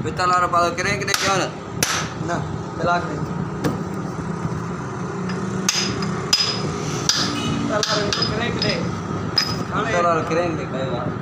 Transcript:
પિત્તળવાળો પાછો ક્રેન્ક ને કહેવાય ને ના પેલા આખરે પિત્તળવાળો ક્રેન્ક ને કહેવાય.